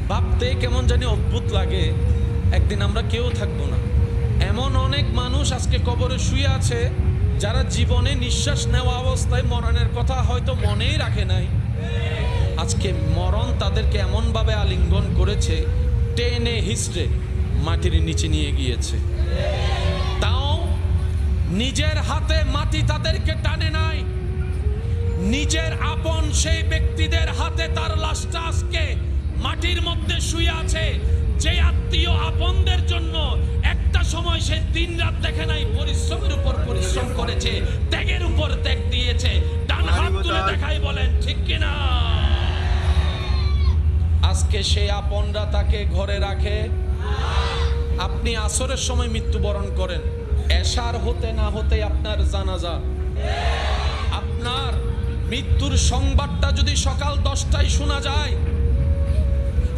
ভাবতে কেমন জানি অদ্ভুত লাগে, একদিন আমরা কেউ থাকবো না। এমন অনেক মানুষ আজকে কবরে শুয়ে আছে যারা জীবনে নিঃশ্বাস নেওয়া অবস্থায় মরণের কথা হয়তো মনেই রাখে নাই। আজকে মরণ তাদেরকে এমনভাবে আলিঙ্গন করেছে, টেনে হিস্ট্রে মাটির নিচে নিয়ে গিয়েছে। তাও নিজের হাতে মাটি তাদেরকে টানে নাই, নিজের আপন সেই ব্যক্তিদের হাতে তার লাশটা আজকে মাটির মধ্যে শুয়ে আছে। যে আত্মীয় আপনদের জন্য একটা সময় সে দিন রাত দেখে নাই, পরিশ্রমের উপর পরিশ্রম করেছে, ত্যাগের উপর ত্যাগ দিয়েছে। ডান হাত তুলে দেখাই বলেন ঠিক কিনা? আজকে সেই আপনরা তাকে ঘরে রাখে। আপনি আসরের সময় মৃত্যুবরণ করেন, এশার হতে না হতে আপনার জানাজা। আপনার মৃত্যুর সংবাদটা যদি সকাল 10টায় শোনা যায়,